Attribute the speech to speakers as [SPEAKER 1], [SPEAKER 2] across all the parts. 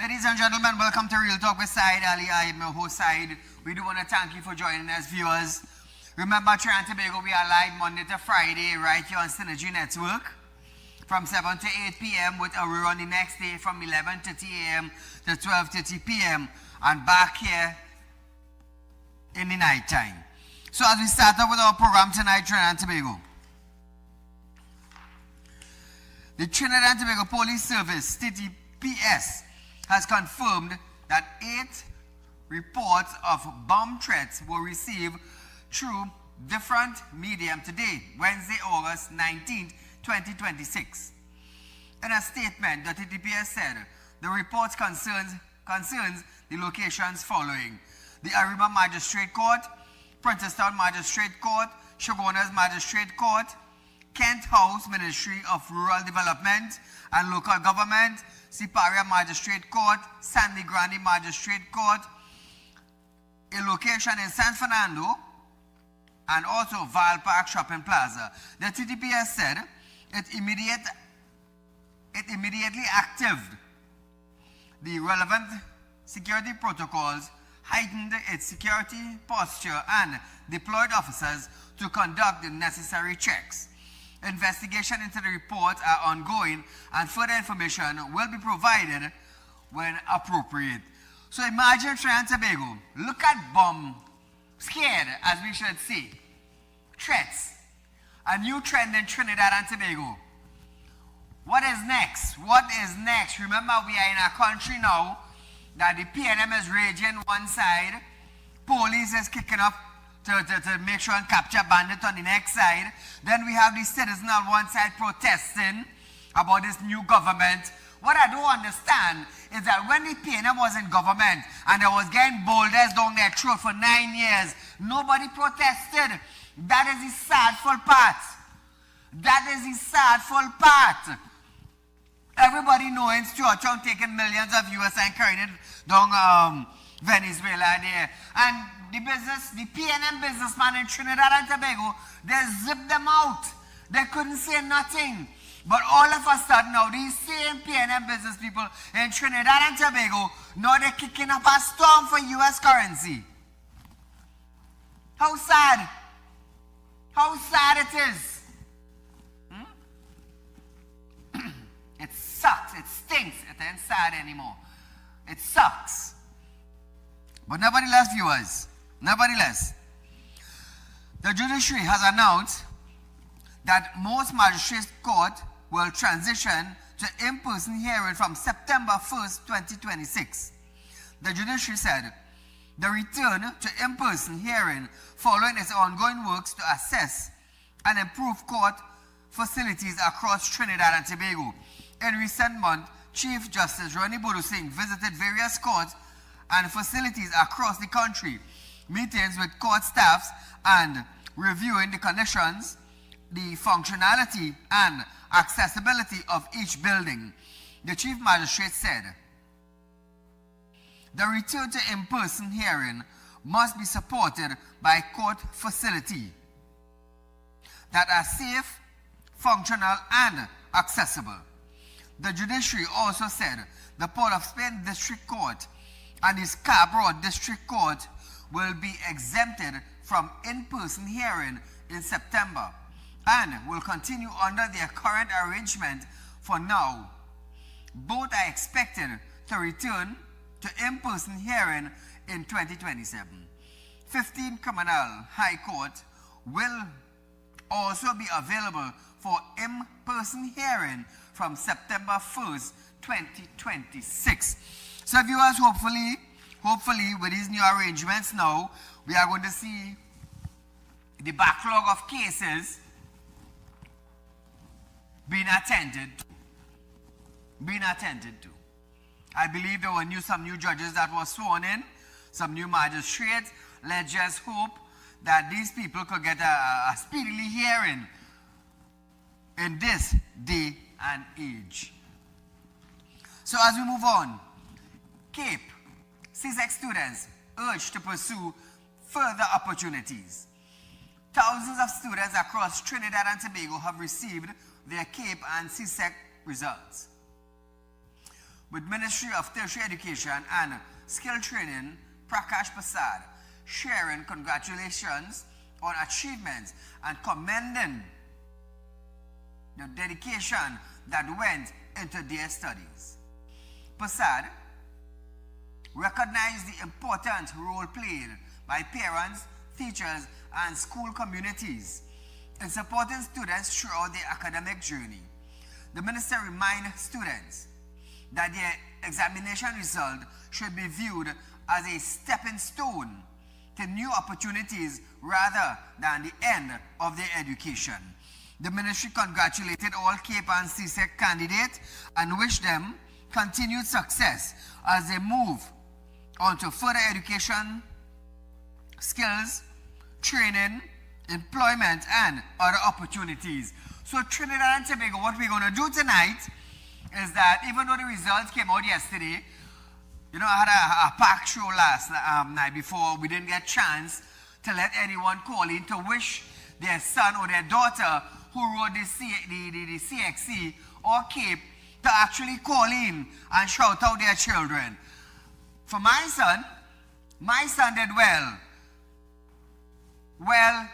[SPEAKER 1] Ladies and gentlemen, welcome to Real Talk with Saieed Ali. I am your host, Saieed. We do want to thank you for joining us, viewers. Remember, Trinidad and Tobago, we are live Monday to Friday right here on Synergy Network from 7 to 8 p.m. with a rerun the next day from 11:30 a.m. to 12:30 p.m. and back here in the night time. So as we start off with our program tonight, Trinidad and Tobago, the Trinidad and Tobago Police Service, TTPS, has confirmed that 8 reports of bomb threats were received through different medium today, Wednesday, August 19, 2026. In a statement, the TTPS said the report concerns the locations following: the Arriba Magistrate Court, Princestown Magistrate Court, Shogunas Magistrate Court, Kent House Ministry of Rural Development and Local Government, Siparia Magistrate Court, Sandy Grande Magistrate Court, a location in San Fernando, and also Val Park Shopping Plaza. The TTPS said it immediately activated the relevant security protocols, heightened its security posture, and deployed officers to conduct the necessary checks. Investigation into the reports are ongoing and further information will be provided when appropriate. So imagine Trinidad and Tobago, look at bomb, scared as we should say, threats, a new trend in Trinidad and Tobago. What is next? What is next? Remember, we are in a country now that the PNM is raging one side, police is kicking up to make sure and capture bandits on the next side. Then we have the citizens on one side protesting about this new government. What I don't understand is that when the PNM was in government and there was getting boulders down their throat for 9 years, nobody protested. That is the sadful part. That is the sadful part. Everybody knowing Stuart Young taking millions of US and carrying it down Venezuela there. And the PNM businessman in Trinidad and Tobago, they zipped them out. They couldn't say nothing. But all of a sudden now, these same PNM business people in Trinidad and Tobago, now they're kicking up a storm for US currency. How sad. How sad it is. It sucks. It stinks. It ain't sad anymore. It sucks. But nevertheless, viewers, the judiciary has announced that most magistrate court will transition to in-person hearing from September 1st, 2026. The judiciary said the return to in-person hearing following its ongoing works to assess and improve court facilities across Trinidad and Tobago. In recent months, Chief Justice Ronnie Bodo Singh visited various courts and facilities across the country, meetings with court staffs and reviewing the conditions, the functionality and accessibility of each building. The Chief Magistrate said, the return to in-person hearing must be supported by court facility that are safe, functional and accessible. The judiciary also said the Port of Spain District Court and the Scarborough District Court will be exempted from in-person hearing in September and will continue under their current arrangement for now. Both are expected to return to in-person hearing in 2027. 15 Criminal High Court will also be available for in-person hearing from September 1st, 2026. So viewers, hopefully with these new arrangements now, we are going to see the backlog of cases being attended to. I believe there were some new judges that were sworn in, some new magistrates. Let's just hope that these people could get a speedily hearing in this day and age. So as we move on, Cape CSEC students urged to pursue further opportunities. Thousands of students across Trinidad and Tobago have received their Cape and CSEC results. with Ministry of Tertiary Education and Skill Training, Prakash Prasad, sharing congratulations on achievements and commending the dedication that went into their studies. Prasad recognized the important role played by parents, teachers, and school communities in supporting students throughout their academic journey. The minister reminded students that their examination result should be viewed as a stepping stone to new opportunities rather than the end of their education. The ministry congratulated all CAPE and CSEC candidates and wished them continued success as they move on to further education, skills, training, employment, and other opportunities. So Trinidad and Tobago, what we're going to do tonight is that even though the results came out yesterday, you know, I had a packed show last night before. We didn't get a chance to let anyone call in to wish their son or their daughter who wrote the CXC or CAPE to actually call in and shout out their children. For my son did well. Well,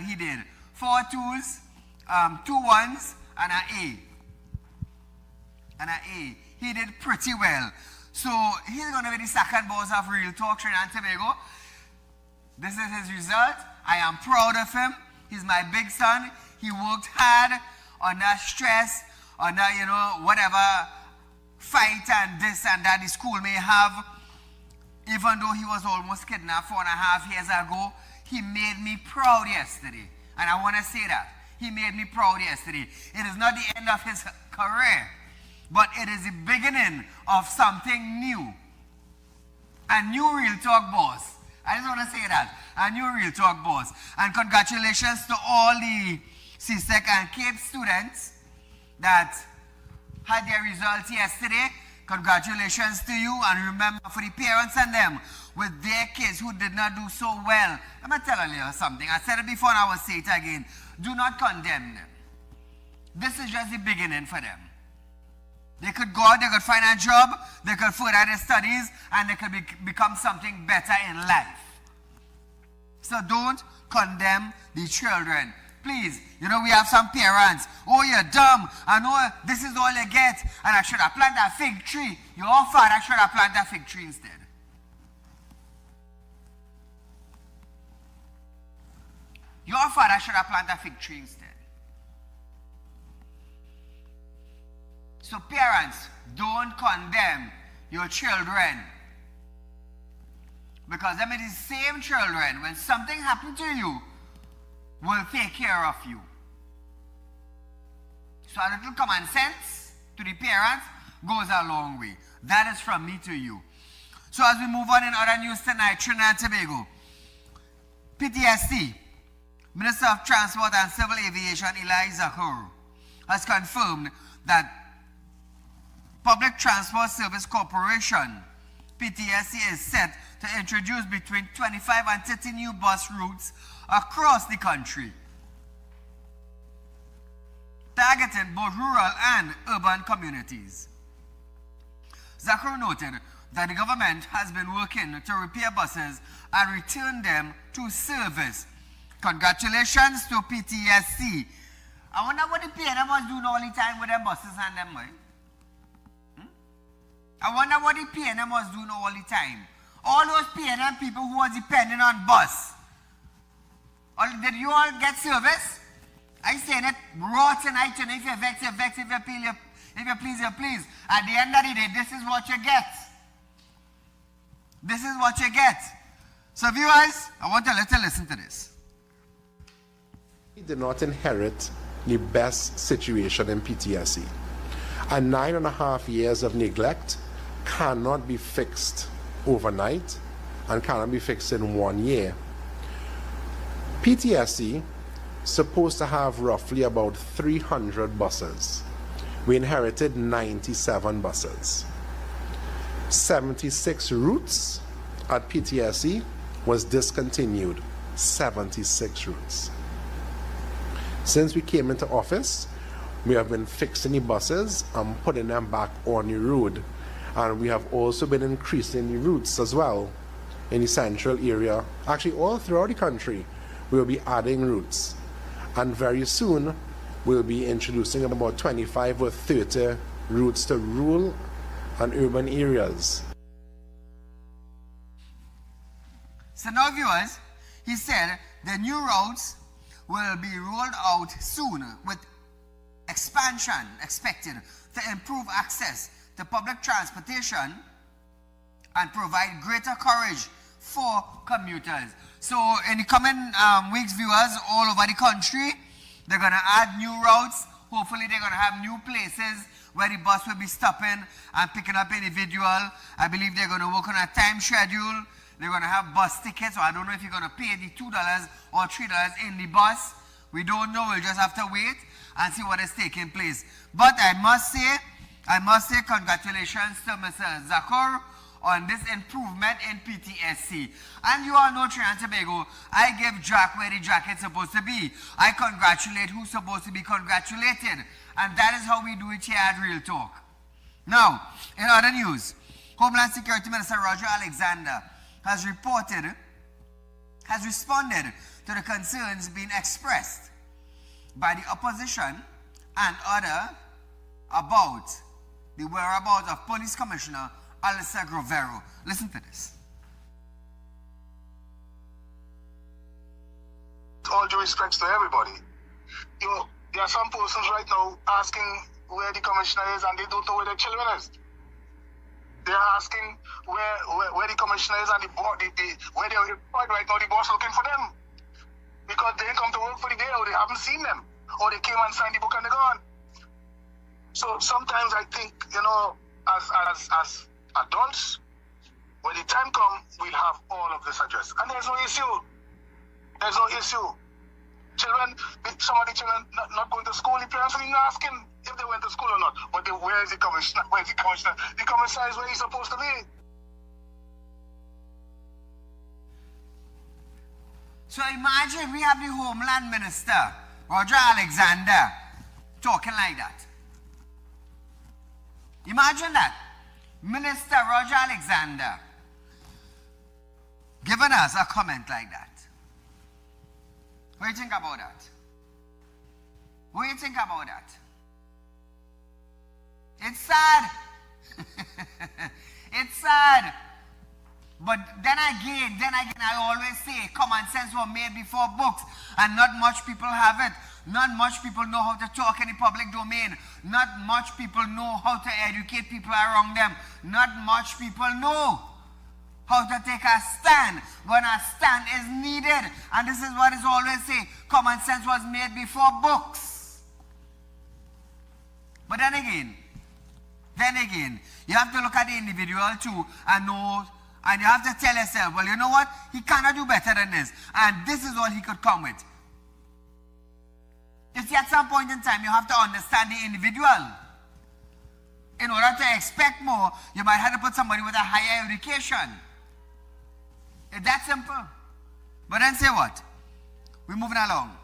[SPEAKER 1] he did. 4 2s, 2 1s, and an A. He did pretty well. So he's going to be the second boss of Real Talk Trinidad and Tobago. This is his result. I am proud of him. He's my big son. He worked hard under stress, under, you know, whatever fight and this and that the school may have. Even though he was almost kidnapped 4.5 years ago, he made me proud yesterday. And I want to say that. He made me proud yesterday. It is not the end of his career, but it is the beginning of something new. A new Real Talk boss. I just want to say that. A new Real Talk boss. And congratulations to all the CSEC and CAPE students that had their results yesterday. Congratulations to you, and remember, for the parents and them with their kids who did not do so well, let me tell you something. I said it before and I will say it again. Do not condemn them. This is just the beginning for them. They could go out, they could find a job, they could further their studies, and they could become something better in life. So don't condemn the children. Please, you know, we have some parents. Oh, you're dumb. I know this is all you get. And I should have planted a fig tree. Your father should have planted a fig tree instead. Your father should have planted a fig tree instead. So parents, don't condemn your children. Because them are the same children, when something happens to you, will take care of you. So a little common sense to the parents goes a long way. That is from me to you. So as we move on in other news tonight, Trinidad and Tobago, PTSD, Minister of Transport and Civil Aviation Eli Zahur, has confirmed that Public Transport Service Corporation, PTSC, is set to introduce between 25 and 30 new bus routes across the country, targeting both rural and urban communities. Zahur noted that the government has been working to repair buses and return them to service. Congratulations to PTSC. I wonder what the PNM was doing all the time with them buses and them, boy. I wonder what the PNM was doing all the time. All those PNM people who were depending on bus. Did you all get service? I say that raw tonight, and if you're vexed, you're vexed. If you please, you please. At the end of the day, this is what you get. This is what you get. So viewers, I want you to listen to this.
[SPEAKER 2] We did not inherit the best situation in PTSC. And 9.5 years of neglect cannot be fixed overnight and cannot be fixed in 1 year. PTSC supposed to have roughly about 300 buses. We inherited 97 buses. 76 routes at PTSC was discontinued. 76 routes. Since we came into office, We have been fixing the buses and putting them back on the road. And we have also been increasing the routes as well in the central area. Actually, all throughout the country, we'll be adding routes. And very soon, we'll be introducing about 25 or 30 routes to rural and urban areas.
[SPEAKER 1] So now, viewers, he said the new routes will be rolled out soon with expansion expected to improve access to public transportation and provide greater coverage for commuters. So in the coming weeks, viewers, all over the country, they're going to add new routes. Hopefully they're going to have new places where the bus will be stopping and picking up individual. I believe they're going to work on a time schedule. They're going to have bus tickets, so I don't know if you're going to pay the $2 or $3 in the bus. We don't know. We'll just have to wait and see what is taking place. But I must say congratulations to Mr. Zakur on this improvement in PTSC. And you all know Trinidad and Tobago, I give Jack where the Jack is supposed to be. I congratulate who's supposed to be congratulated. And that is how we do it here at Real Talk. Now, in other news, Homeland Security Minister Roger Alexander has responded to the concerns being expressed by the opposition and other about the whereabouts of Police Commissioner Alyssa Grovero. Listen to this.
[SPEAKER 3] All due respects to everybody. You know, there are some persons right now asking where the commissioner is and they don't know where their children is. They're asking where the commissioner is and the board, where they're employed right now, the boss looking for them. Because they didn't come to work for the day or they haven't seen them. Or they came and signed the book and they're gone. So sometimes I think, you know, as adults, when the time comes, we'll have all of this addressed. And there's no issue. There's no issue. Children, some of the children not going to school, the parents are even asking if they went to school or not. But where is the commissioner? Where is the commissioner? The commissioner is where he's supposed to be.
[SPEAKER 1] So imagine we have the Homeland Minister, Roger Alexander, talking like that. Imagine that. Minister Roger Alexander giving us a comment like that. What do you think about that? What do you think about that? It's sad. It's sad. But then again, I always say common sense was made before books, and not much people have it. Not much people know how to talk in the public domain. Not much people know how to educate people around them. Not much people know how to take a stand when a stand is needed. And this is what is always say, common sense was made before books. But then again, you have to look at the individual too and know, and you have to tell yourself, well, you know what? He cannot do better than this. And this is all he could come with. You see, at some point in time, you have to understand the individual. In order to expect more, you might have to put somebody with a higher education. It's that simple. But then say what? We're moving along.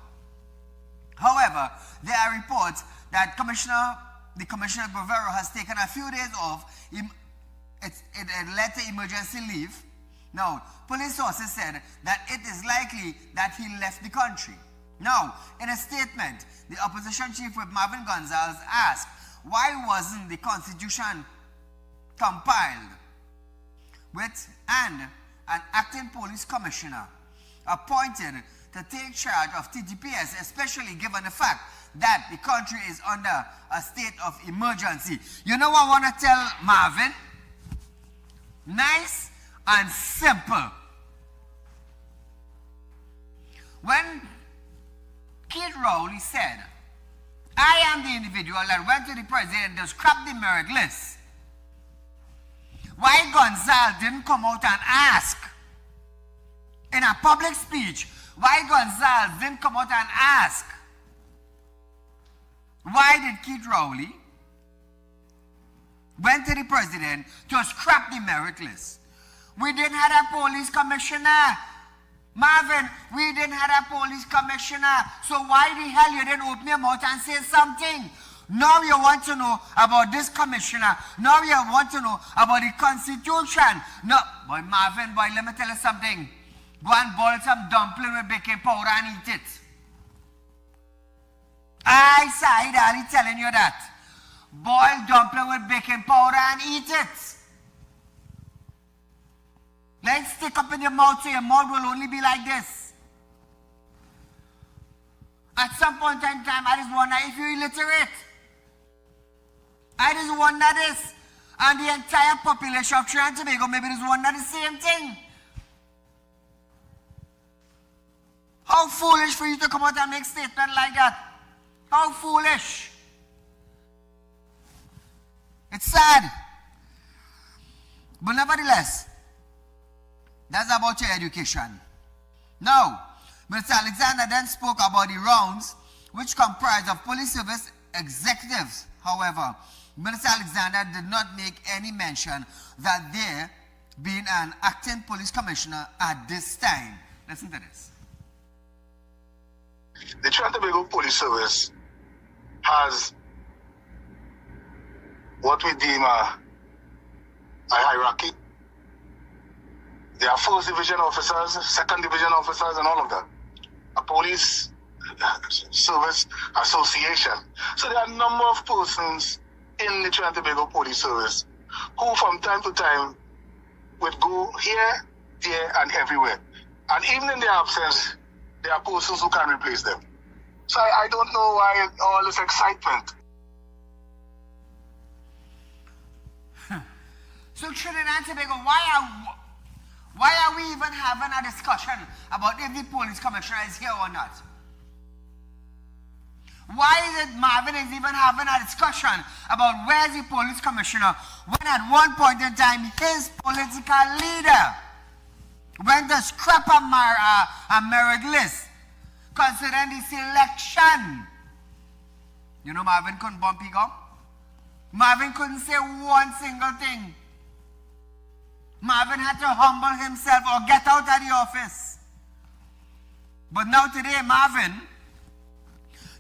[SPEAKER 1] However, there are reports that the Commissioner Grovero has taken a few days off. It led to emergency leave. Now, police sources said that it is likely that he left the country. Now, in a statement, the opposition chief whip Marvin Gonzalez asked, why wasn't the Constitution compiled with an acting police commissioner appointed to take charge of TTPS, especially given the fact that the country is under a state of emergency? You know what I want to tell Marvin? Nice and simple. When Kid Rowley said, I am the individual that went to the president to scrap the merit list, why Gonzalez didn't come out and ask in a public speech? Why Gonzalez didn't come out and ask? Why did Kid Rowley went to the president to scrap the merit list? We didn't have a police commissioner. Marvin, we didn't have a police commissioner. So why the hell you didn't open your mouth and say something? Now you want to know about this commissioner. Now you want to know about the constitution. No, boy Marvin, boy, let me tell you something. Go and boil some dumpling with baking powder and eat it. I, Saieed Ali, telling you that. Boil dumpling with baking powder and eat it. Let it stick up in your mouth so your mouth will only be like this. At some point in time, I just wonder if you're illiterate. I just wonder this. And the entire population of Trinidad and Tobago maybe just wonder the same thing. How foolish for you to come out and make statement like that. How foolish. It's sad. But nevertheless, that's about your education. Now, Mr. Alexander then spoke about the rounds which comprised of police service executives. However, Minister Alexander did not make any mention that there being an acting police commissioner at this time. Listen to this.
[SPEAKER 3] The Trinidad and Tobago Police Service has what we deem a hierarchy. There are 1st division officers, 2nd division officers, and all of that. A police service association. So there are a number of persons in the Trinidad and Tobago Police Service who from time to time would go here, there, and everywhere. And even in their absence, there are persons who can replace them. So I don't know why all this excitement.
[SPEAKER 1] So Trinidad and Tobago, why are we even having a discussion about if the police commissioner is here or not? Why is it Marvin is even having a discussion about where is the police commissioner when at one point in time his political leader went to scrap a merit list considering the selection? You know Marvin couldn't bump him up. Marvin couldn't say one single thing. Marvin had to humble himself or get out of the office. But now today, Marvin,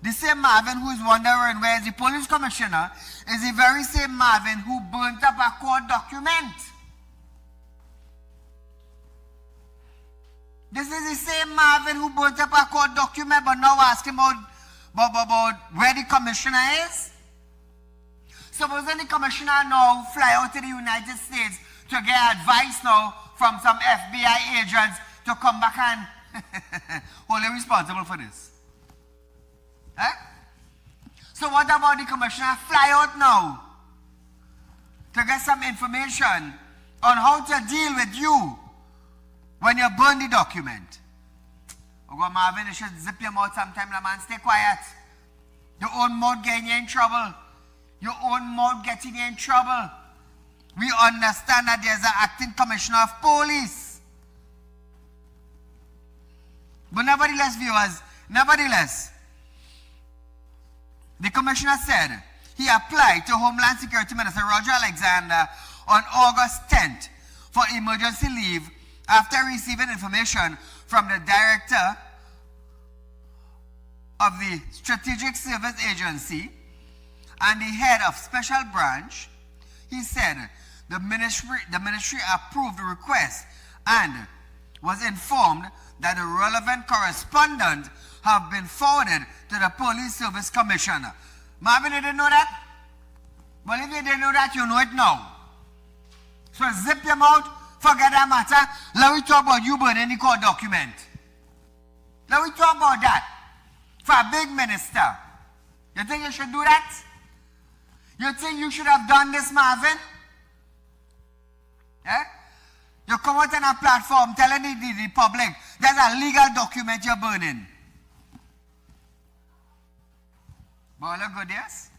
[SPEAKER 1] the same Marvin who is wondering where is the police commissioner, is the very same Marvin who burnt up a court document. This is the same Marvin who burnt up a court document, but now asking about where the commissioner is. Supposing the commissioner now fly out to the United States to get advice now from some FBI agents to come back and hold him responsible for this. Eh? So what about the commissioner fly out now to get some information on how to deal with you when you burn the document? Oh, Marvin, you should zip your mouth sometime, man. Stay quiet. Your own mouth getting you in trouble. Your own mouth getting you in trouble. We understand that there's an acting commissioner of police. But nevertheless, viewers, the commissioner said he applied to Homeland Security Minister Roger Alexander on August 10th for emergency leave after receiving information from the director of the Strategic Service Agency and the head of special branch. He said the ministry approved the request and was informed that the relevant correspondent have been forwarded to the Police Service Commissioner. Marvin, you didn't know that? Well, if you didn't know that, you know it now. So zip your mouth, forget that matter. Let me talk about you burning the court document. Let me talk about that. For a big minister. You think you should do that? You think you should have done this, Marvin? Eh? You come out on a platform telling the public there's a legal document you're burning. But look good, yes?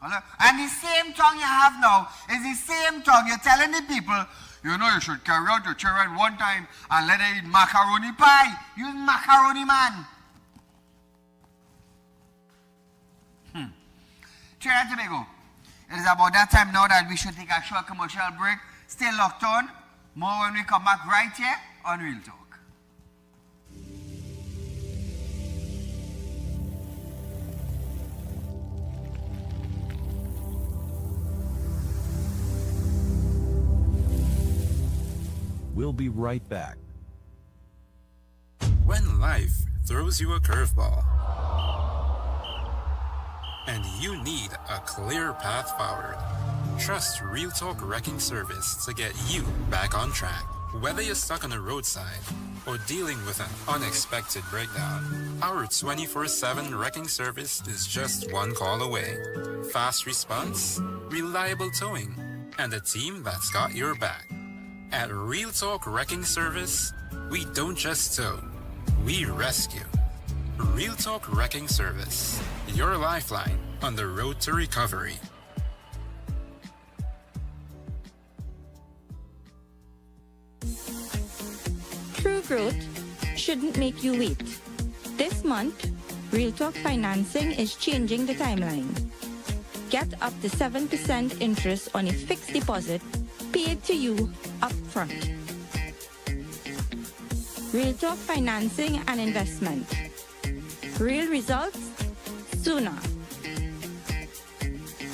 [SPEAKER 1] And the same tongue you have now is the same tongue you're telling the people, you know, you should carry out your children one time and let them eat macaroni pie. Use macaroni, man. Trinidad and Tobago. It is about that time now that we should take a short commercial break. Stay locked on. More when we come back right here on Real Talk.
[SPEAKER 4] We'll be right back.
[SPEAKER 5] When life throws you a curveball and you need a clear path forward, trust Real Talk Wrecking Service to get you back on track. Whether you're stuck on the roadside or dealing with an unexpected breakdown, our 24/7 wrecking service is just one call away. Fast response, reliable towing, and a team that's got your back. At Real Talk Wrecking Service, we don't just tow, we rescue. Real Talk Wrecking Service, your lifeline on the road to recovery.
[SPEAKER 6] True growth shouldn't make you wait. This month, Real Talk Financing is changing the timeline. Get up to 7% interest on a fixed deposit paid to you upfront. Real Talk Financing and Investment. Real results sooner.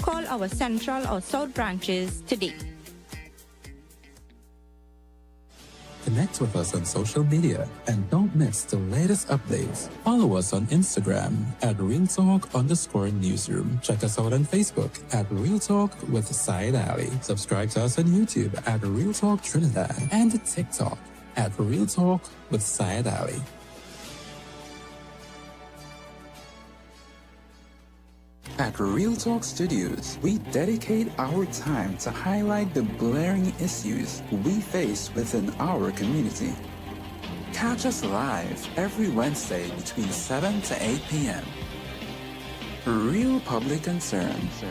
[SPEAKER 6] Call our Central or South branches today.
[SPEAKER 7] Connect with us on social media and don't miss the latest updates. Follow us on Instagram at RealTalk_Newsroom. Check us out on Facebook at Real Talk with Saieed Ali. Subscribe to us on YouTube at Real Talk Trinidad and TikTok at Real Talk with Saieed Ali. At Real Talk Studios, we dedicate our time to highlight the glaring issues we face within our community. Catch us live every Wednesday between 7 to 8 p.m. Real Public Concerns.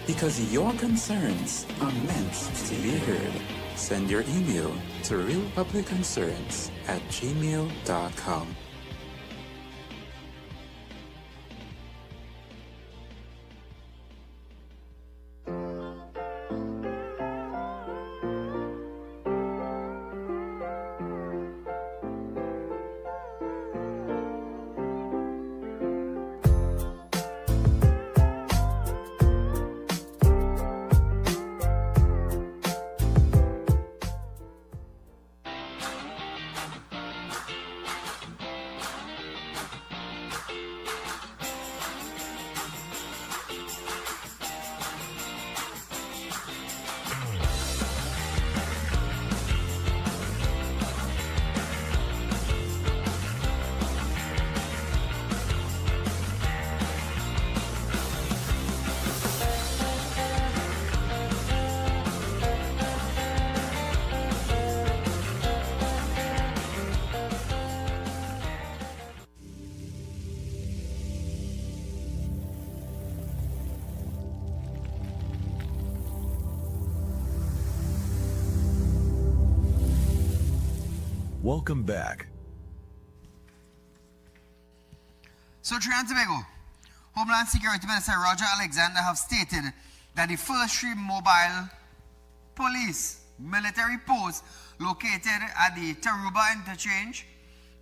[SPEAKER 7] Because your concerns are meant to be heard. Send your email to realpublicconcerns@gmail.com.
[SPEAKER 4] Welcome back.
[SPEAKER 1] So Trinidad and Tobago, Homeland Security Minister Roger Alexander have stated that the first three mobile police military posts located at the Taruba interchange,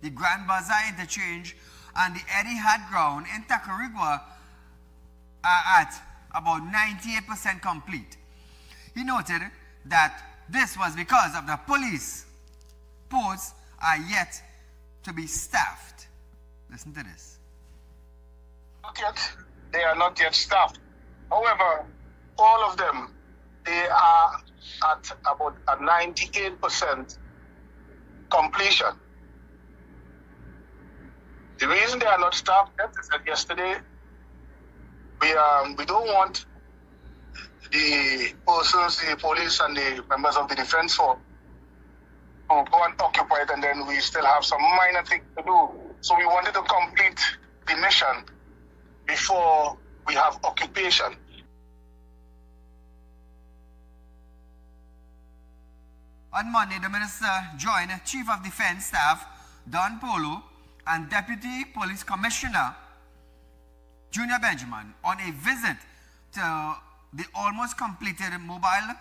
[SPEAKER 1] the Grand Bazaar interchange, and the Etihad ground in Tacarigua are at about 98% complete. He noted that this was because of the police posts are yet to be staffed. Listen to this.
[SPEAKER 3] Not yet. They are not yet staffed. However, all of them, they are at about a 98% completion. The reason they are not staffed yet is that yesterday we don't want the persons, the police and the members of the defense force to go and occupy it, and then we still have some minor things to do. So we wanted to complete the mission before we have occupation.
[SPEAKER 1] On Monday, the minister joined Chief of Defense Staff Don Polo and Deputy Police Commissioner Junior Benjamin on a visit to the almost completed mobile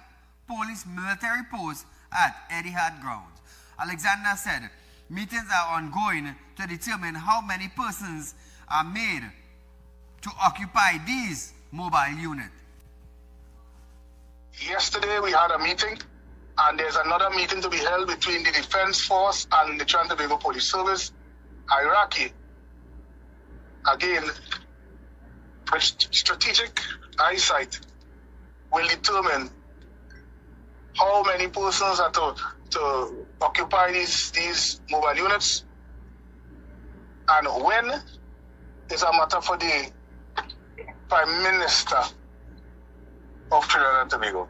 [SPEAKER 1] police military post at Etihad grounds. Alexander said meetings are ongoing to determine how many persons are made to occupy these mobile units.
[SPEAKER 3] Yesterday we had a meeting And there's another meeting to be held between the Defense Force and the Trinidad and Tobago Police Service, Iraqi. Again, with strategic eyesight will determine how many persons are to occupy these mobile units, and when is a matter for the Prime Minister of Trinidad and Tobago.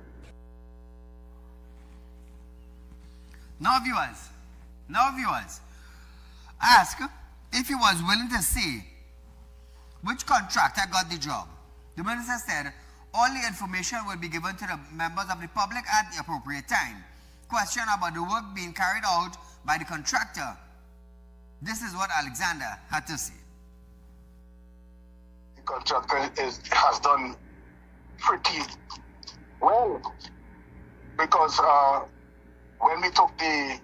[SPEAKER 1] Now viewers, ask if he was willing to say which contractor got the job. The minister said all the information will be given to the members of the public at the appropriate time. Question about the work being carried out by the contractor. This is what Alexander had to say.
[SPEAKER 3] The contractor has done pretty well, because when we took the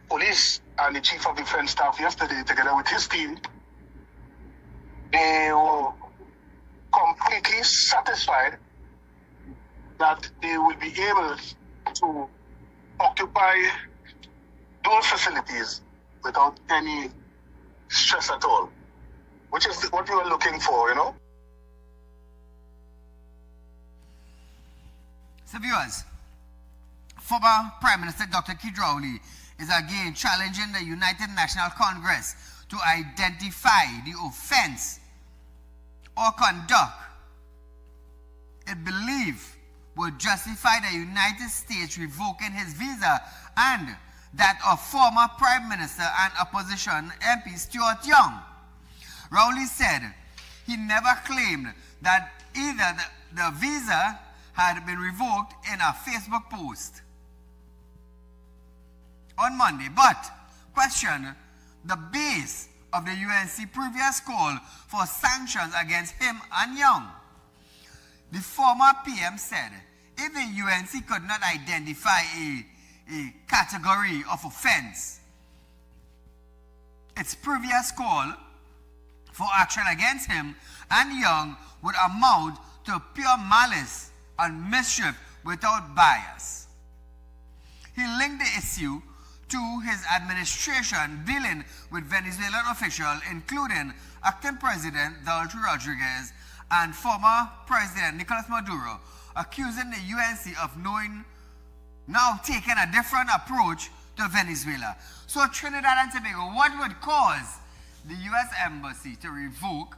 [SPEAKER 3] police and the chief of defense staff yesterday together with his team, they were completely satisfied that they will be able to occupy those facilities without any stress at all, which is what we were looking for, you know.
[SPEAKER 1] So viewers, former Prime Minister Dr. Saieed Ali is again challenging the United National Congress to identify the offense or conduct it believed would justify the United States revoking his visa, and that of former Prime Minister and opposition MP Stuart Young. Rowley said he never claimed that either the visa had been revoked in a Facebook post on Monday, but questioned the base of the UNC previous call for sanctions against him and Young. The former PM said if the UNC could not identify a category of offense, its previous call for action against him and Young would amount to pure malice and mischief without bias. He linked the issue to his administration dealing with Venezuelan officials, including acting President Delcy Rodriguez and former President Nicolas Maduro, accusing the UNC of now taking a different approach to Venezuela. So Trinidad and Tobago, what would cause the U.S. Embassy to revoke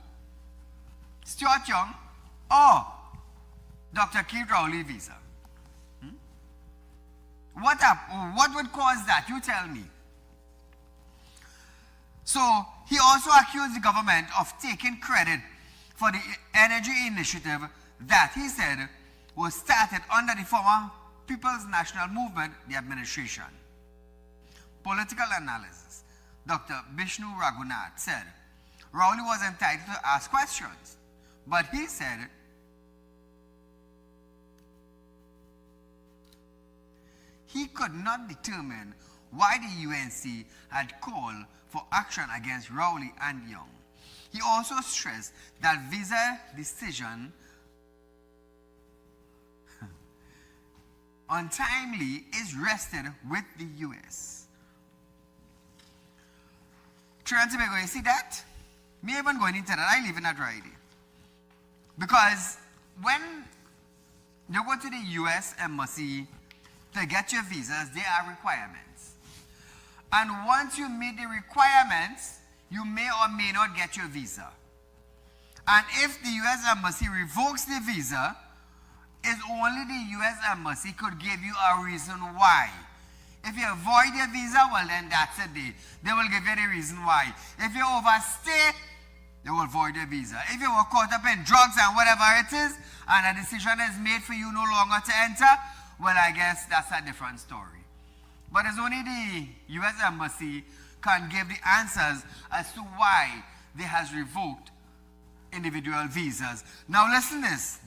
[SPEAKER 1] Stuart Young or Dr. Saieed Ali visa? What would cause that? You tell me. So he also accused the government of taking credit for the energy initiative that he said was started under the former People's National Movement, the administration. Political analysis. Dr. Bishnu Raghunath said Rowley was entitled to ask questions, but he said he could not determine why the UNC had called for action against Rowley and Young. He also stressed that visa decision untimely is rested with the US. Trinidad and Tobago, you see that? Me even going into that, I live in that right. Because when you go to the US Embassy to get your visas, there are requirements. And once you meet the requirements, you may or may not get your visa. And if the US Embassy revokes the visa, it's only the US Embassy could give you a reason why. If you avoid your visa, well then that's it. They will give you the reason why. If you overstay, they will void your visa. If you were caught up in drugs and whatever it is, and a decision is made for you no longer to enter, well, I guess that's a different story. But it's only the US Embassy can give the answers as to why they has revoked individual visas. Now listen this.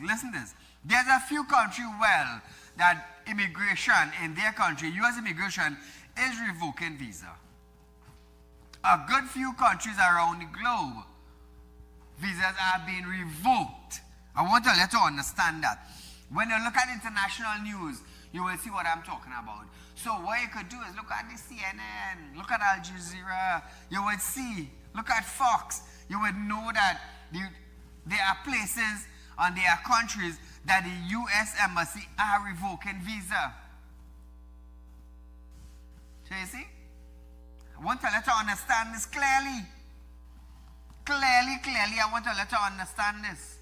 [SPEAKER 1] There's a few countries, well, that immigration in their country, US immigration, is revoking visa. A good few countries around the globe, visas are being revoked. I want to let you understand that. When you look at international news, you will see what I'm talking about. So what you could do is look at the CNN, look at Al Jazeera, you would see, look at Fox, you would know that there are places and there are countries that the U.S. Embassy are revoking visa. So you see? I want to let you understand this clearly. Clearly, I want to let you understand this.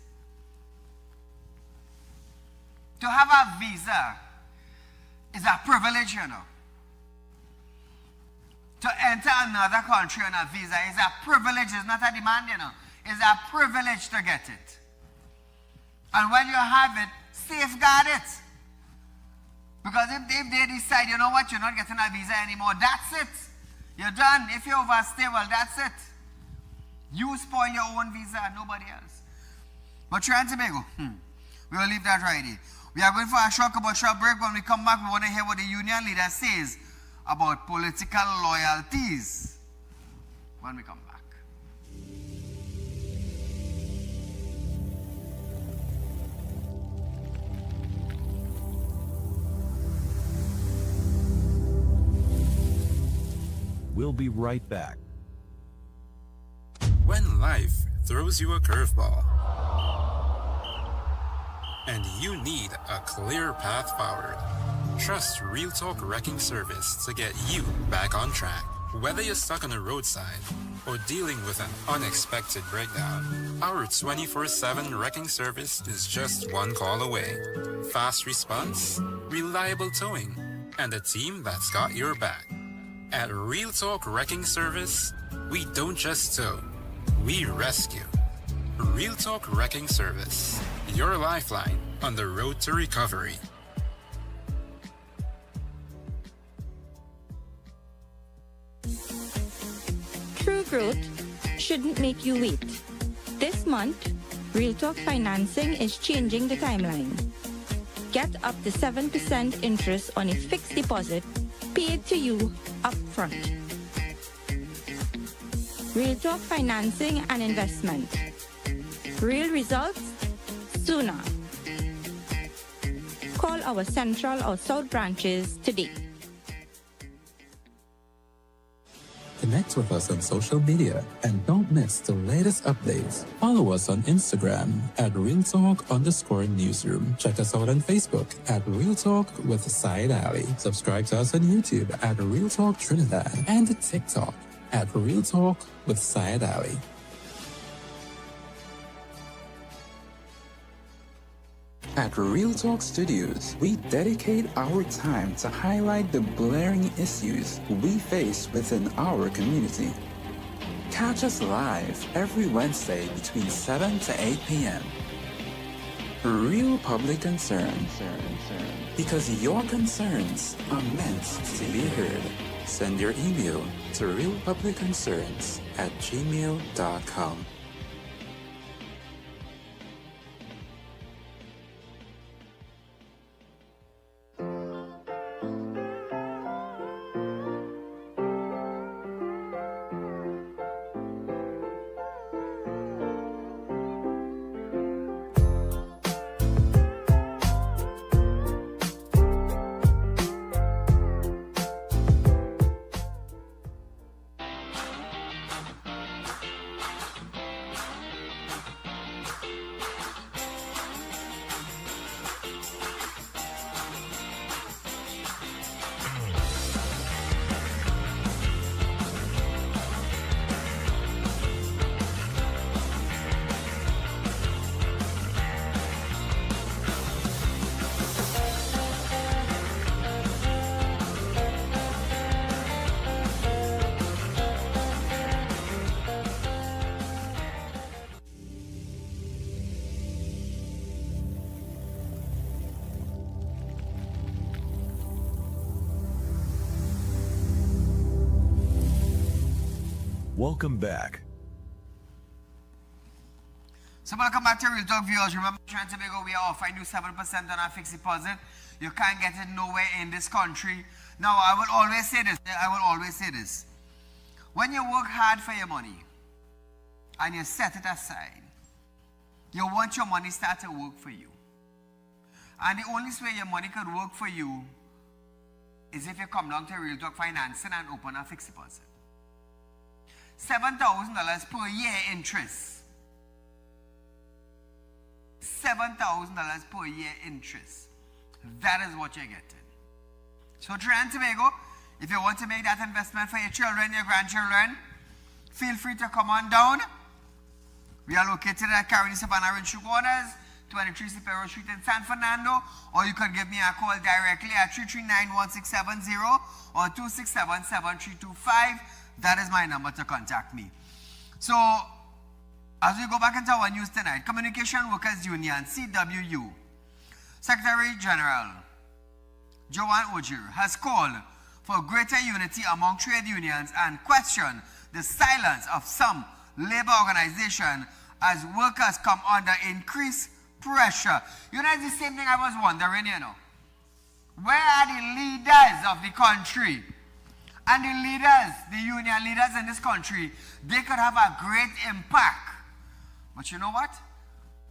[SPEAKER 1] To have a visa is a privilege, you know. To enter another country on a visa is a privilege, it's not a demand, you know. It's a privilege to get it. And when you have it, safeguard it. Because if they decide, you know what, you're not getting a visa anymore, that's it. You're done. If you overstay, well, that's it. You spoil your own visa, nobody else. But Trinidad and Tobago, we will leave that right here. We are going for a short break. When we come back, we want to hear what the union leader says about political loyalties. When we come back.
[SPEAKER 4] We'll be right back.
[SPEAKER 5] When life throws you a curveball and you need a clear path forward, trust Real Talk Wrecking Service to get you back on track. Whether you're stuck on the roadside or dealing with an unexpected breakdown, our 24/7 wrecking service is just one call away. Fast response, reliable towing, and a team that's got your back. At Real Talk Wrecking Service, we don't just tow, we rescue. Real Talk Wrecking Service, your lifeline on the road to recovery.
[SPEAKER 6] True growth shouldn't make you wait. This month, Real Talk Financing is changing the timeline. Get up to 7% interest on a fixed deposit paid to you upfront. Real Talk Financing and Investment. Real results sooner. Call our Central or South branches today.
[SPEAKER 7] Connect with us on social media and don't miss the latest updates. Follow us on Instagram at RealTalk_Newsroom. Check us out on Facebook at Real Talk with Saieed Ali. Subscribe to us on YouTube at Real Talk Trinidad and TikTok at Real Talk with Saieed Ali. At Real Talk Studios, we dedicate our time to highlight the blaring issues we face within our community. Catch us live every Wednesday between 7 to 8 p.m. Real Public Concerns. Because your concerns are meant to be heard. Send your email to realpublicconcerns@gmail.com.
[SPEAKER 4] Welcome back.
[SPEAKER 1] So welcome back to Real Talk viewers. Remember, Trinidad and Tobago, we are offering you 7% on our fixed deposit. You can't get it nowhere in this country. Now, I will always say this. When you work hard for your money and you set it aside, you want your money start to work for you. And the only way your money could work for you is if you come down to Real Talk Financing and open a fixed deposit. $7,000 per year interest. $7,000 per year interest. That is what you're getting. So Trinidad and Tobago, if you want to make that investment for your children, your grandchildren, feel free to come on down. We are located at Caroni Savannah Ridge Corners, 23 Cepero Street in San Fernando, or you can give me a call directly at 339-1670 or 267-7325. That is my number to contact me. So, as we go back into our news tonight, Communication Workers Union, CWU, Secretary General Joanne Ogier has called for greater unity among trade unions and questioned the silence of some labor organizations as workers come under increased pressure. You know, it's the same thing I was wondering, you know. Where are the leaders of the country? And the leaders, the union leaders in this country, they could have a great impact. But you know what?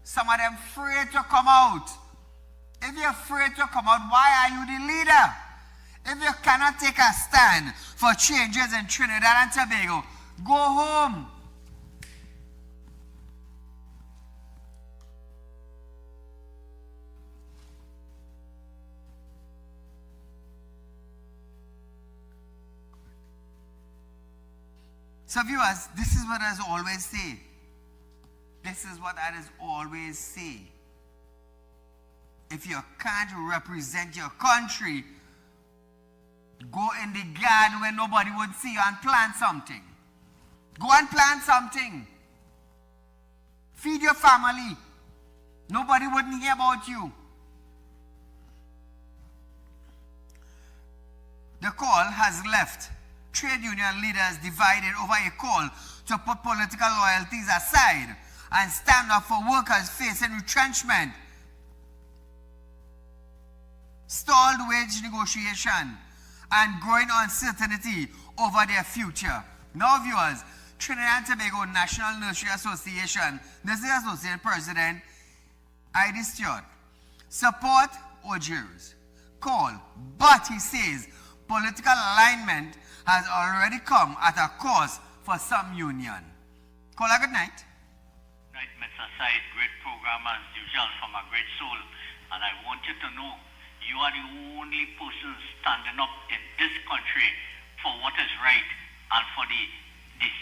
[SPEAKER 1] Some of them afraid to come out. If you're afraid to come out, why are you the leader? If you cannot take a stand for changes in Trinidad and Tobago, go home. So viewers, this is what I always say. This is what I always say. If you can't represent your country, go in the garden where nobody would see you and plant something. Go and plant something. Feed your family. Nobody wouldn't hear about you. The call has left trade union leaders divided over a call to put political loyalties aside and stand up for workers facing retrenchment, stalled wage negotiation, and growing uncertainty over their future. Now viewers, Trinidad and Tobago National Nursery Association President Ida Stewart support Ogier's call, but he says political alignment has already come at a cost for some union. Call a good night.
[SPEAKER 8] Right, Mr. Said, great program as usual from a great soul. And I want you to know, you are the only person standing up in this country for what is right and for the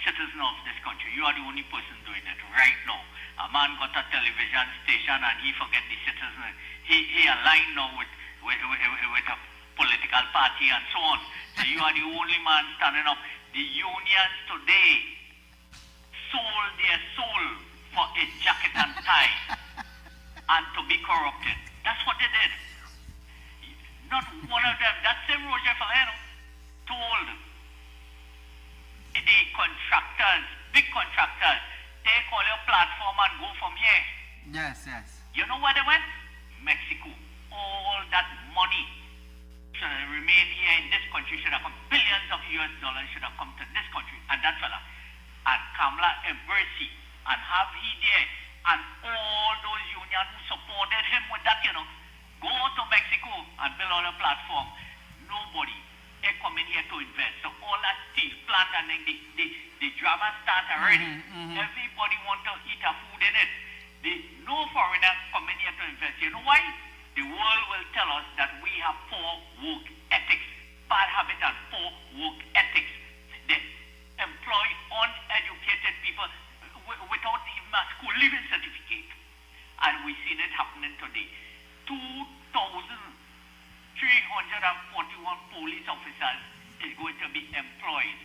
[SPEAKER 8] citizen of this country. You are the only person doing it right now. A man got a television station and he forget the citizen. He aligned now with a political party and so on. So you are the only man standing up. The unions today sold their soul for a jacket and tie and to be corrupted. That's what they did. Not one of them. That same Roger Faleno told the contractors, big contractors, take all your platform and go from here.
[SPEAKER 1] Yes, yes.
[SPEAKER 8] You know where they went? Mexico. All that money should have remained here in this country, should have come, billions of US dollars should have come to this country. And that fella, and Kamala embraced it, and have he there, and all those unions who supported him with that, you know, go to Mexico and build all a platform. Nobody is coming here to invest. So all that steel plant and then the drama start already. Everybody want to eat a food in it. No foreigner coming here to invest. You know why? The world will tell us that we have poor work ethics, bad habits and poor work ethics. They employ uneducated people without even a school living certificate. And we've seen it happening today. 2,341 police officers is going to be employed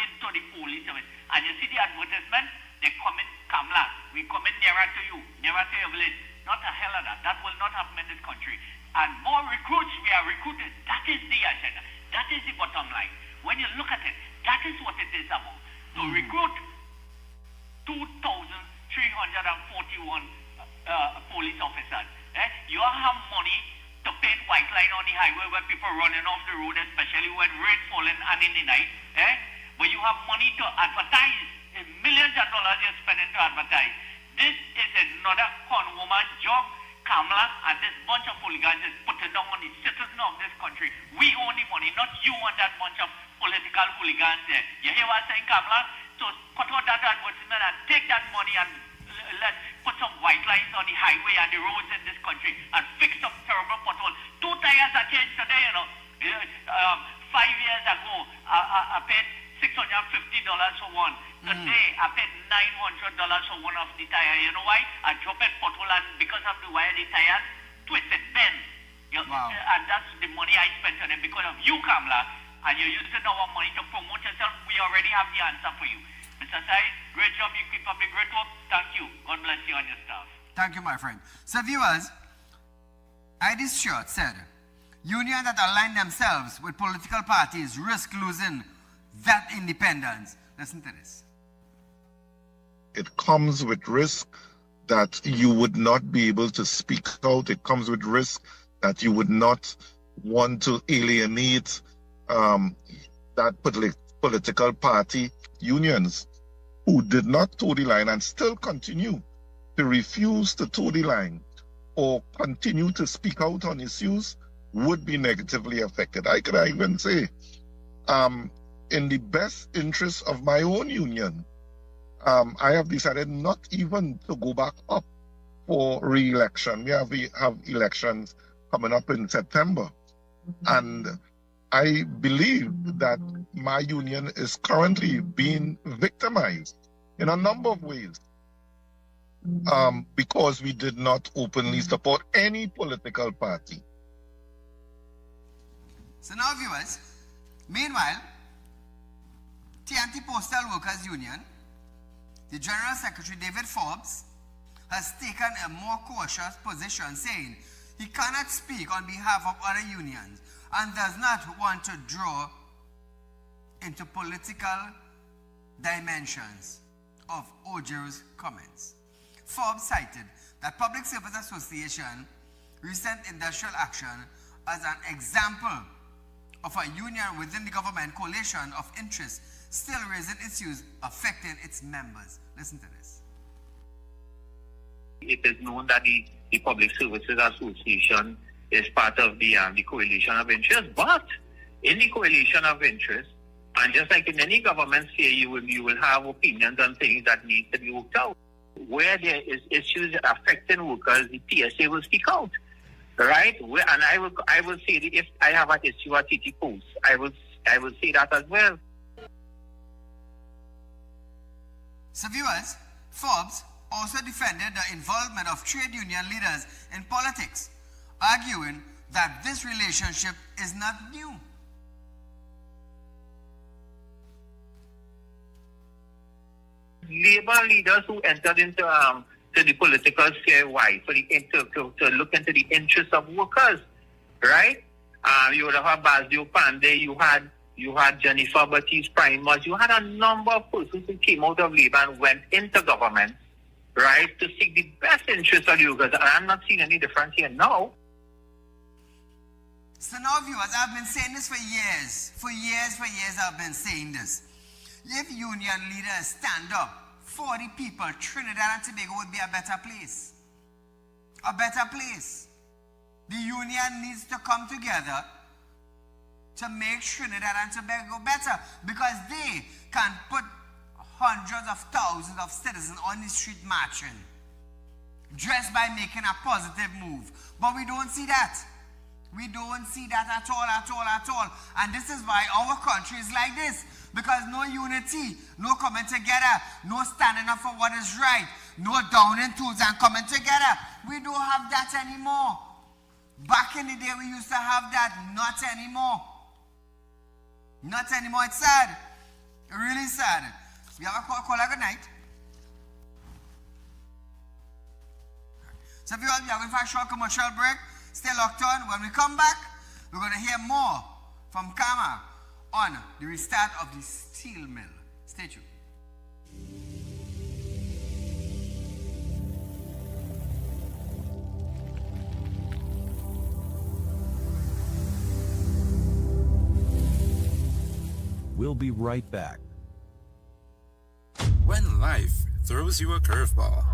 [SPEAKER 8] into the police service. And you see the advertisement, they come in, Kamala, we come in nearer to you, nearer to your village. Not a hell of that. That will not happen in this country. And more recruits we are recruited. That is the agenda. That is the bottom line. When you look at it, that is what it is about. To recruit 2,341 police officers. You have money to paint white line on the highway where people running off the road, especially when rain falling and in the night. But you have money to advertise. Millions of dollars you're spending to advertise. This is another con woman job, Kamala and this bunch of hooligans is putting down on the citizens of this country. We own the money, not you and that bunch of political hooligans there. You hear what I'm saying, Kamala? So cut out that advertisement and take that money and let's put some white lines on the highway and the roads in this country and fix some terrible potholes. 2 tires are changed today, 5 years ago, I paid $650 for one. Today, I paid $900 for one of the tires. You know why? I dropped a pothole and because of the wire, the tires twisted, bent.
[SPEAKER 1] Wow.
[SPEAKER 8] And that's the money I spent on it because of you, Kamala. And you're using our money to promote yourself. We already have the answer for you. Mr. Saieed, great job. You keep up the great work. Thank you. God bless you and your staff.
[SPEAKER 1] Thank you, my friend. So, viewers, this shirt said, unions that align themselves with political parties risk losing that independence. Listen to this.
[SPEAKER 9] It comes with risk that you would not be able to speak out. It comes with risk that you would not want to alienate that political party unions who did not toe the line and still continue to refuse to toe the line or continue to speak out on issues would be negatively affected. I could even say, in the best interest of my own union, I have decided not even to go back up for re-election. We have elections coming up in September. And I believe that my union is currently being victimized in a number of ways because we did not openly support any political party.
[SPEAKER 1] So now, viewers, meanwhile, TNT Postal Workers Union, the General Secretary David Forbes has taken a more cautious position, saying he cannot speak on behalf of other unions and does not want to draw into political dimensions of Ojo's comments. Forbes cited that Public Service Association recent industrial action as an example of a union within the government coalition of interests still raising issues affecting its members. Listen to this.
[SPEAKER 8] It is known that the Public Services Association is part of the coalition of interest, but in the coalition of interest, and just like in any government sphere, you will have opinions on things that need to be worked out. Where there is issues affecting workers, the PSA will speak out, right? And I will say that if I have an issue at TT Post, I will say that as well.
[SPEAKER 1] So, viewers, Forbes also defended the involvement of trade union leaders in politics, arguing that this relationship is not new.
[SPEAKER 8] Labor leaders who entered into to the political sphere, why? To look into the interests of workers, right? You would have had Basdio Pandey, you had Jennifer Baptiste Primus, you had a number of persons who came out of labor and went into government, right, to seek the best interests of the workers. And I'm not seeing any difference here now.
[SPEAKER 1] So now, viewers, I've been saying this for years. For years I've been saying this. If union leaders stand up for the people, Trinidad and Tobago would be a better place. A better place. The union needs to come together to make Trinidad and Tobago better, because they can put hundreds of thousands of citizens on the street marching just by making a positive move. But we don't see that. We don't see that at all. And this is why our country is like this. Because no unity, no coming together, no standing up for what is right, no downing tools and coming together. We don't have that anymore. Back in the day, we used to have that. Not anymore. Not anymore. It's sad. Really sad. We have a call good night. So if you all are going for a short commercial break, stay locked on. When we come back, we're going to hear more from Kama on the restart of the steel mill. Stay tuned.
[SPEAKER 4] We'll be right back.
[SPEAKER 5] When life throws you a curveball,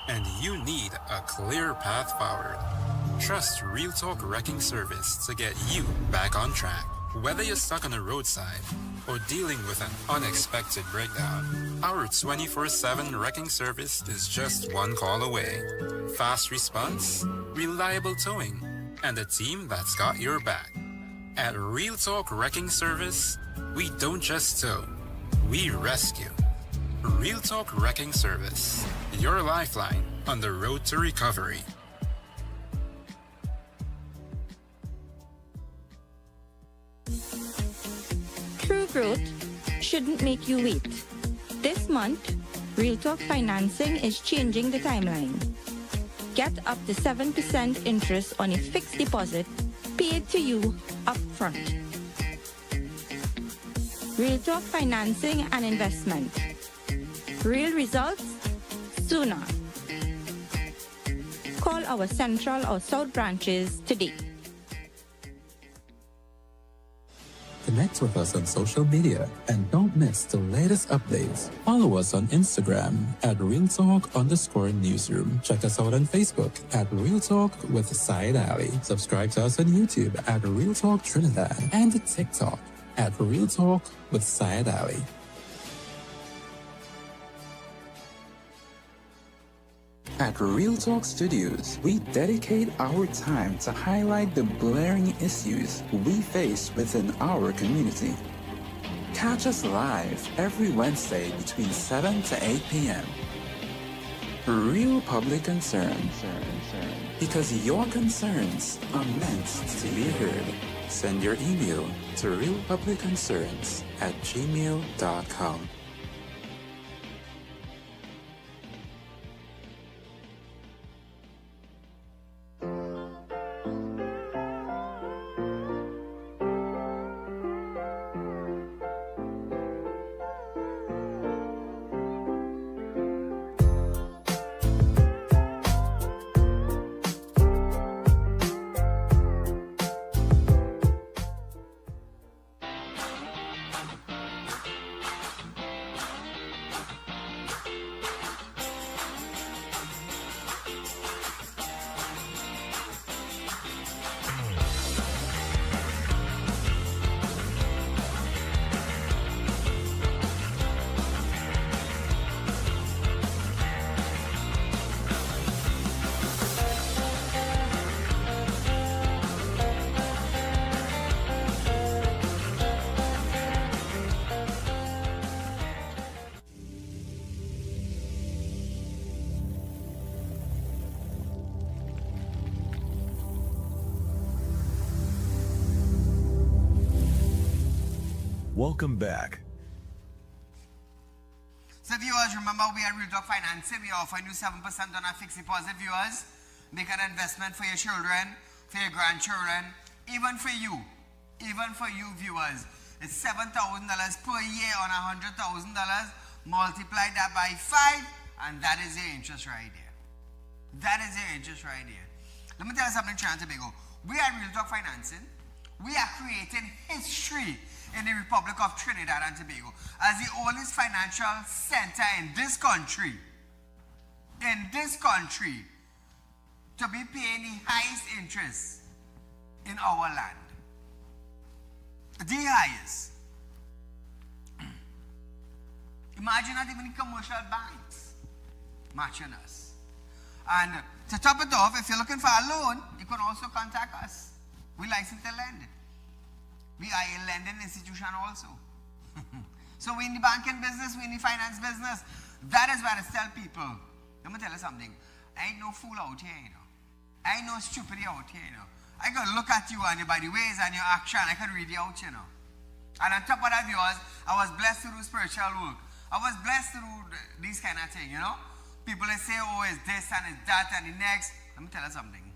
[SPEAKER 5] and you need a clear path forward. Trust Real Talk Wrecking Service to get you back on track. Whether you're stuck on the roadside or dealing with an unexpected breakdown, our 24/7 wrecking service is just one call away. Fast response, reliable towing, and a team that's got your back. At Real Talk Wrecking Service, we don't just tow, we rescue. Real Talk Wrecking Service, your lifeline on the road to recovery.
[SPEAKER 6] True growth shouldn't make you wait. This month, Real Talk Financing is changing the timeline. Get up to 7% interest on a fixed deposit paid to you upfront. Real Talk Financing and Investment. Real results sooner. Call our Central or South branches today.
[SPEAKER 7] Connect with us on social media and don't miss the latest updates. Follow us on Instagram at RealTalk_Newsroom. Check us out on Facebook at Real Talk with Saieed Ali. Subscribe to us on YouTube at Real Talk Trinidad and TikTok at Real Talk with Saieed Ali. At Real Talk Studios, we dedicate our time to highlight the glaring issues we face within our community. Catch us live every Wednesday between 7 to 8 p.m. Real Public Concerns. Because your concerns are meant to be heard. Send your email to realpublicconcerns@gmail.com.
[SPEAKER 4] Welcome back.
[SPEAKER 1] So viewers, remember we are Real Talk Financing. We offer you 7% on our fixed deposit, viewers. Make an investment for your children, for your grandchildren, even for you, viewers. It's $7,000 per year on $100,000. Multiply that by 5, and that is your interest right there. That is your interest right there. Let me tell you something, Trinidad and Tobago. We are Real Talk Financing. We are creating history in the Republic of Trinidad and Tobago as the oldest financial center in this country, to be paying the highest interest in our land. The highest. Imagine not even commercial banks matching us. And to top it off, if you're looking for a loan, you can also contact us. We license to lend. We are a lending institution also. So we in the banking business, we in the finance business. That is what I tell people. Let me tell you something. I ain't no fool out here, you know. I ain't no stupid out here, you know. I can look at you and your body ways and your action. I can read you out, you know. And on top of that, viewers, I was blessed to do spiritual work. I was blessed to do these kind of things, you know. People they say, oh, it's this and it's that and the next. Let me tell you something.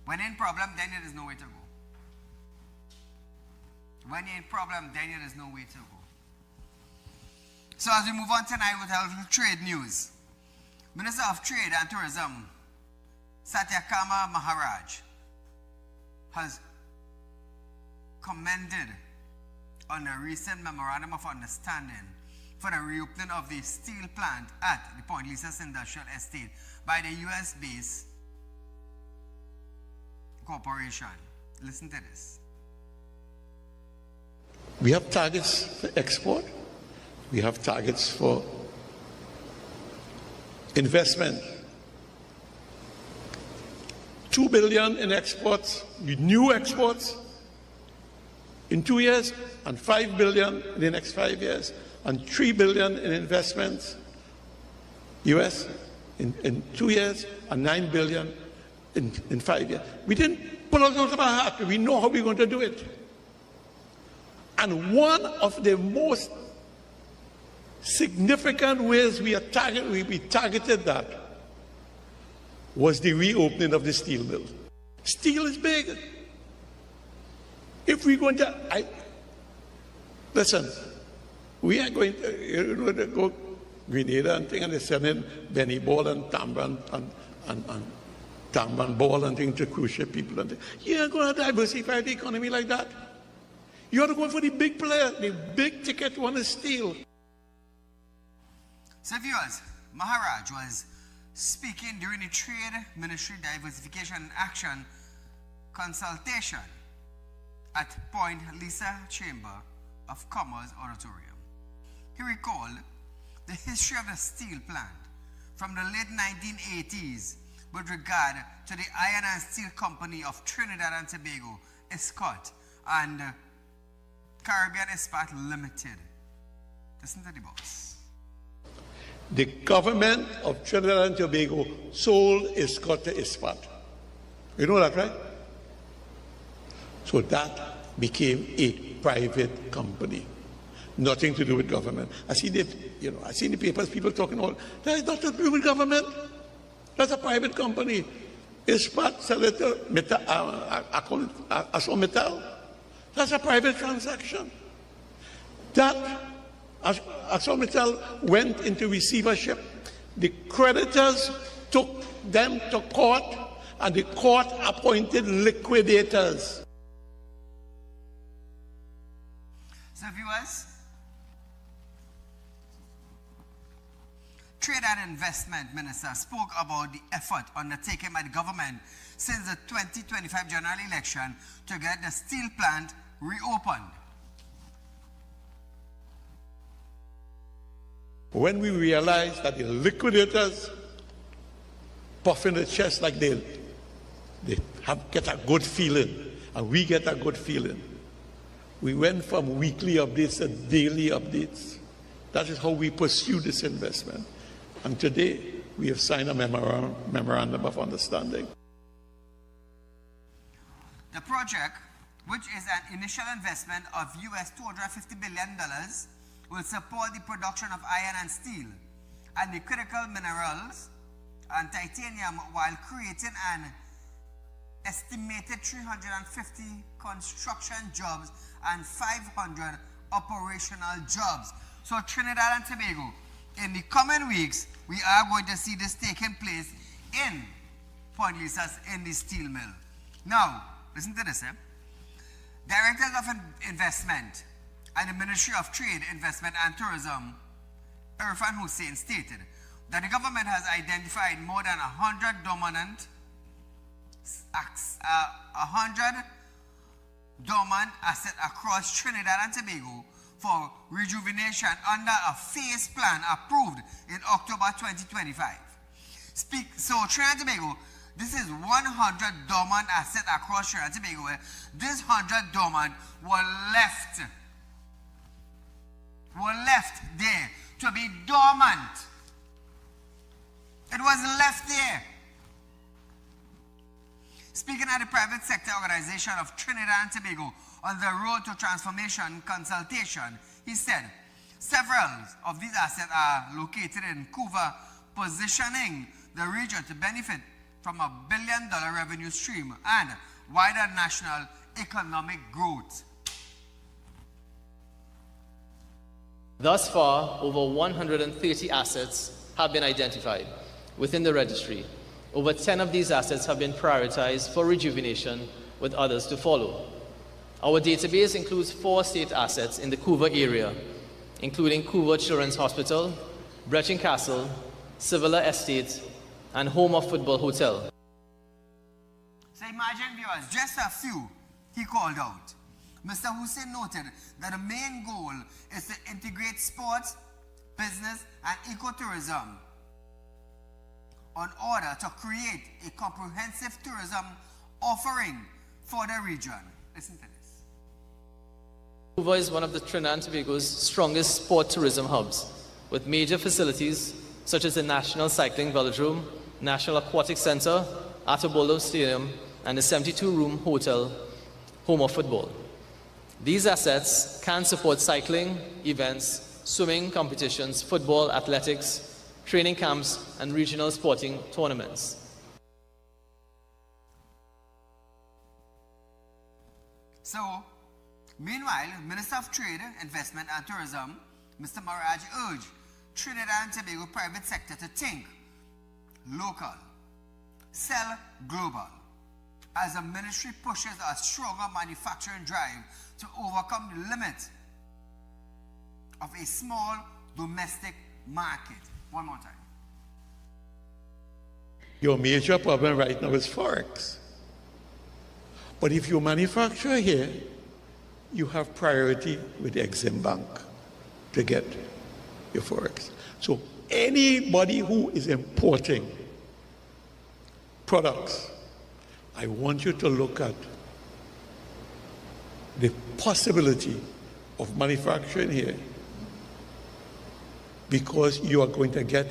[SPEAKER 1] When in problem, then there is no way to go. When you're in problem, then there is no way to go. So as we move on tonight with our trade news, Minister of Trade and Tourism, Satyakama Maharaj, has commended on a recent memorandum of understanding for the reopening of the steel plant at the Point Lisas Industrial Estate by the US-based corporation. Listen to this.
[SPEAKER 10] We have targets for export. We have targets for investment. 2 billion in exports, new exports in 2 years, and 5 billion in the next 5 years, and 3 billion in investments, US, in 2 years, and 9 billion in 5 years. We didn't pull it out of our hat. We know how we're going to do it. And one of the most significant ways we targeted that was the reopening of the steel mill. Steel is big. If we're going to, listen, we are going to go Grenada and thing, and they're sending Benny Ball and Tamban and Tamban Ball and things to cruise ship people and things. You're going to diversify the economy like that. You ought to go for the big player, the big ticket one is steel.
[SPEAKER 1] So viewers, Maharaj was speaking during the Trade Ministry Diversification and Action consultation at Point Lisa Chamber of Commerce Auditorium. He recalled the history of the steel plant from the late 1980s with regard to the Iron and Steel Company of Trinidad and Tobago, ISCOT, and Caribbean Ispat Limited. Listen to the boss.
[SPEAKER 10] The government of Trinidad and Tobago sold ISCOT to ISPAT. You know that, right? So that became a private company. Nothing to do with government. I see the papers, people talking all, that is not to do with government. That's a private company. ISPAT sell it to Metal. That's a private transaction. That Metal went into receivership. The creditors took them to court, and the court appointed liquidators.
[SPEAKER 1] So viewers, Trade and Investment Minister spoke about the effort undertaken by the government since the 2025 general election to get the steel plant reopened.
[SPEAKER 10] When we realized that the liquidators puffing the chest like they get a good feeling, and we get a good feeling, we went from weekly updates to daily updates. That is how we pursue this investment. And today, we have signed a memorandum of understanding.
[SPEAKER 1] The project, which is an initial investment of US $250 billion, will support the production of iron and steel and the critical minerals and titanium while creating an estimated 350 construction jobs and 500 operational jobs. So Trinidad and Tobago, in the coming weeks, we are going to see this taking place in Point Lisas in the steel mill. Now, listen to this. Directors of Investment and the Ministry of Trade, Investment and Tourism, Irfan Hussain, stated that the government has identified more than 100 dormant assets across Trinidad and Tobago for rejuvenation under a phase plan approved in October 2025. So Trinidad and Tobago, this is 100 dormant assets across Trinidad and Tobago. This 100 dormant were left there to be dormant. It was left there. Speaking at the private sector organization of Trinidad and Tobago on the road to transformation consultation, he said several of these assets are located in Cuba, positioning the region to benefit from a $1 billion revenue stream and wider national economic growth.
[SPEAKER 11] Thus far, over 130 assets have been identified within the registry. Over 10 of these assets have been prioritized for rejuvenation, with others to follow. Our database includes 4 state assets in the Cuba area, including Couva Children's Hospital, Brechin Castle, Civilla Estate, and Home of Football Hotel.
[SPEAKER 1] So imagine, viewers, just a few he called out. Mr. Hussein noted that the main goal is to integrate sports, business, and ecotourism in order to create a comprehensive tourism offering for the region. Listen to this.
[SPEAKER 11] Couva is one of the Trinidad and Tobago's strongest sport tourism hubs, with major facilities such as the National Cycling Velodrome, National Aquatic Center, Artobolo Stadium, and the 72-room hotel, Home of Football. These assets can support cycling, events, swimming competitions, football, athletics, training camps, and regional sporting tournaments.
[SPEAKER 1] So, meanwhile, Minister of Trade, Investment and Tourism, Mr. Maraj, urged Trinidad and Tobago private sector to think local, sell global, as the ministry pushes a stronger manufacturing drive to overcome the limit of a small domestic market. One more time.
[SPEAKER 10] Your major problem right now is Forex. But if you manufacture here, you have priority with the Exim Bank to get your Forex. So anybody who is importing products, I want you to look at the possibility of manufacturing here, because you are going to get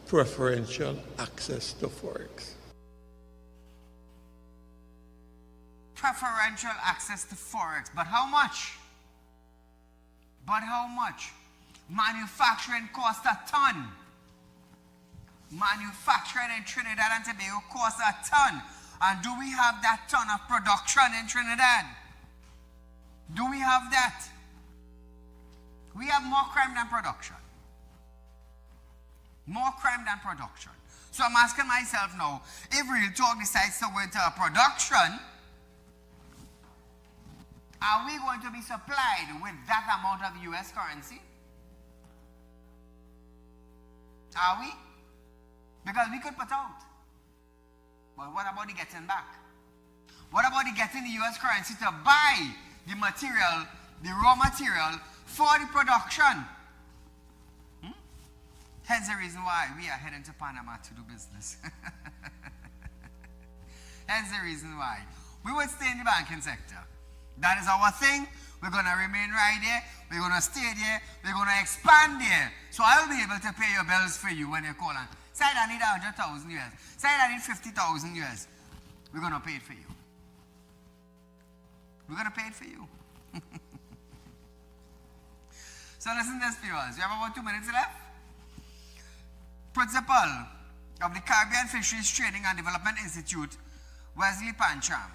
[SPEAKER 10] preferential access to Forex.
[SPEAKER 1] Preferential access to Forex, but how much? But how much? Manufacturing costs a ton. Manufacturing in Trinidad and Tobago costs a ton. And do we have that ton of production in Trinidad? Do we have that? We have more crime than production. More crime than production. So I'm asking myself now, if Real Talk decides to go into a production, are we going to be supplied with that amount of US currency? Are we? Because we could put out. But what about the getting back? What about the getting the US currency to buy the material, the raw material for the production? Hence the reason why we are heading to Panama to do business. Hence the reason why. We would stay in the banking sector. That is our thing. We're going to remain right there. We're going to stay there. We're going to expand there. So I'll be able to pay your bills for you when you call on. Said I need 100,000 US. Said I need 50,000 US. We're going to pay it for you. We're going to pay it for you. So listen to this, viewers. We have about 2 minutes left. Principal of the Caribbean Fisheries Training and Development Institute, Wesley Pancham,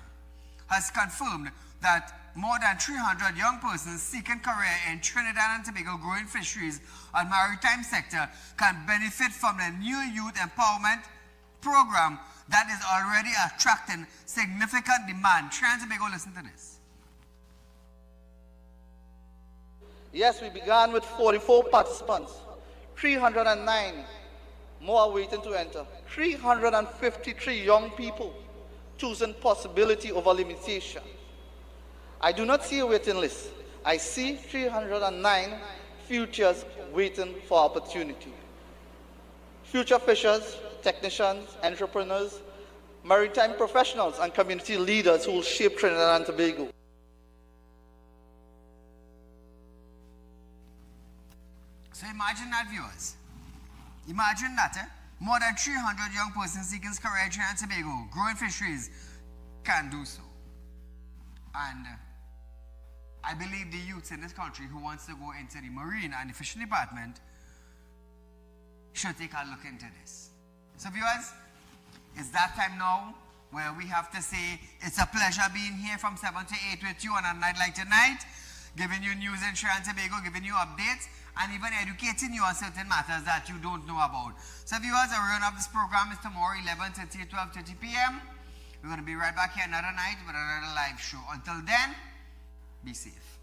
[SPEAKER 1] has confirmed that more than 300 young persons seeking career in Trinidad and Tobago growing fisheries and maritime sector can benefit from the new youth empowerment program that is already attracting significant demand. Trinidad and Tobago, listen to this.
[SPEAKER 12] Yes, we began with 44 participants, 309 more waiting to enter, 353 young people choosing possibility over limitation. I do not see a waiting list. I see 309 futures waiting for opportunity. Future fishers, technicians, entrepreneurs, maritime professionals, and community leaders who will shape Trinidad and Tobago.
[SPEAKER 1] So imagine that, viewers. Imagine that, more than 300 young persons seeking career in Trinidad and Tobago, growing fisheries, can do so. And I believe the youths in this country who wants to go into the marine and the fishing department should take a look into this. So viewers, it's that time now where we have to say it's a pleasure being here from 7 to 8 with you on a night like tonight, giving you news in Trinidad and Tobago, giving you updates, and even educating you on certain matters that you don't know about. So viewers, the run of this program is tomorrow 11:30 to 12:30 p.m. We're going to be right back here another night with another live show. Until then, be safe.